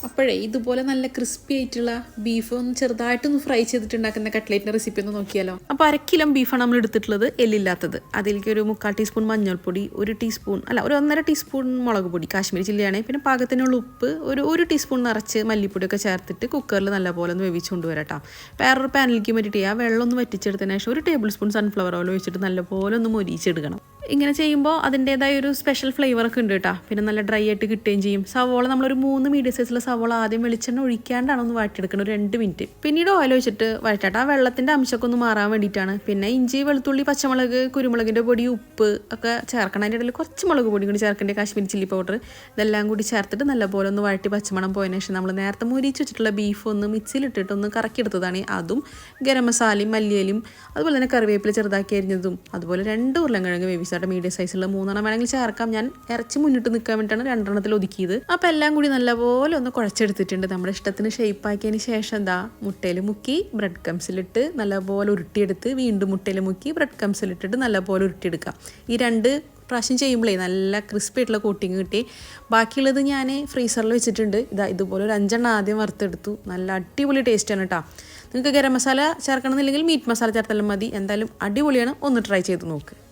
അപ്പോഴേ ഇതുപോലെ നല്ല ക്രിസ്പി ആയിട്ടുള്ള ബീഫ് ഒന്ന് ചെറുതായിട്ടൊന്ന് ഫ്രൈ ചെയ്തിട്ടുണ്ടാക്കുന്ന കട്ട്ലേറ്റിൻ്റെ റെസിപ്പി ഒന്ന് നോക്കിയാലോ. അപ്പോൾ 1 കിലോ ബീഫാണ് നമ്മൾ എടുത്തിട്ടുള്ളത്, എല്ലില്ലാത്തത്. അതിലേക്ക് ഒരു 3/4 ടീസ്പൂൺ മഞ്ഞൾപ്പൊടി, 1 ടീസ്പൂൺ മുളക് പൊടി, കാശ്മീരി ചില്ലിയാണേ, പിന്നെ പാകത്തിനുള്ള ഉപ്പ്, ഒരു ടീസ്പൂൺ നിറച്ച് മല്ലിപ്പൊടിയൊക്കെ ചേർത്തിട്ട് കുക്കറിൽ നല്ലപോലെ ഒന്ന് വേവിച്ച് കൊണ്ടുവരാം. വേറൊരു പാനിലേക്ക് വേണ്ടിയിട്ട് ആ വെള്ളം ഒന്ന് വറ്റിച്ചെടുത്തതിന് ശേഷം 1 ടേബിൾ സ്പൂൺ സൺഫ്ലവർ ഓയിൽ ഒഴിച്ചിട്ട് നല്ലപോലെ ഒന്ന് മൊരിച്ചെടുക്കണം. ഇങ്ങനെ ചെയ്യുമ്പോൾ അതിൻ്റേതായ ഒരു സ്പെഷ്യൽ ഫ്ലേവറൊക്കെ ഉണ്ട് കേട്ടോ. പിന്നെ നല്ല ഡ്രൈ ആയിട്ട് കിട്ടുകയും ചെയ്യും. സവോള നമ്മളൊരു 3 മീഡിയം സൈസിലുള്ള സവോള ആദ്യം വെളിച്ചെണ്ണ ഒഴിക്കാണ്ടാണ് ഒന്ന് വഴറ്റിയെടുക്കണം, ഒരു 2 മിനിറ്റ്. പിന്നീട് ഓയിൽ ഒഴിച്ചിട്ട് വഴറ്റാട്ട് ആ വെള്ളത്തിൻ്റെ അംശമൊക്കെ ഒന്ന് മാറാൻ വേണ്ടിയിട്ടാണ്. പിന്നെ ഇഞ്ചി, വെളുത്തുള്ളി, പച്ചമുളക്, കുരുമുളകിൻ്റെ പൊടി, ഉപ്പ് ഒക്കെ ചേർക്കണം. അതിൻ്റെ ഇടയിൽ കുറച്ച് മുളക് പൊടി കൂടി ചേർക്കേണ്ട, കാശ്മീരി ചില്ലി പൗഡർ, ഇതെല്ലാം കൂടി ചേർത്തിട്ട് നല്ലപോലെ ഒന്ന് വഴറ്റി പച്ചമണം പോയതിനു ശേഷം നമ്മൾ നേരത്തെ മുരിച്ച് വെച്ചിട്ടുള്ള ബീഫ് ഒന്ന് മിക്സിയിലിട്ടിട്ട് ഒന്ന് കറക്കിയെടുത്തതാണ്. അതും ഗരം മസാലയും മല്ലിയിലും അതുപോലെ തന്നെ കറിവേപ്പില ചെറുതാക്കി അരിഞ്ഞതും അതുപോലെ 2 ഉരുളൻകിഴങ്ങ് വേവിച്ചായിട്ട് മീഡിയം സൈസുള്ള 3 വേണമെങ്കിൽ ചേർക്കാം. ഞാൻ ഇറച്ചി മുന്നിട്ട് നിൽക്കാൻ വേണ്ടിയിട്ടാണ് 2 ഒതുക്കിയത്. അപ്പോൾ എല്ലാം കൂടി നല്ലപോലെ ഒന്ന് കുഴച്ചെടുത്തിട്ടുണ്ട്. നമ്മുടെ ഇഷ്ടത്തിന് ഷേപ്പാക്കിയതിന് ശേഷം എന്താ മുട്ടയിൽ മുക്കി ബ്രെഡ് കംസിലിട്ട് നല്ലപോലെ ഉരുട്ടിയെടുത്ത് വീണ്ടും മുട്ടയിൽ മുക്കി ബ്രെഡ് കംസിലിട്ടിട്ട് നല്ലപോലെ ഉരുട്ടിയെടുക്കാം. ഈ 2 പ്രാവശ്യം ചെയ്യുമ്പോഴേ നല്ല ക്രിസ്പി ആയിട്ടുള്ള കോട്ടിങ് കിട്ടി. ബാക്കിയുള്ളത് ഞാൻ ഫ്രീസറിൽ വെച്ചിട്ടുണ്ട്. ഇതുപോലെ ഒരു 5 ആദ്യം വറുത്തെടുത്തു. നല്ല അടിപൊളി ടേസ്റ്റാണ് കേട്ടോ. നിങ്ങൾക്ക് ഗരം മസാല ചേർക്കണമെന്നില്ലെങ്കിൽ മീറ്റ് മസാല ചേർത്താലും മതി. എന്തായാലും അടിപൊളിയാണ്, ഒന്ന് ട്രൈ ചെയ്ത് നോക്ക്.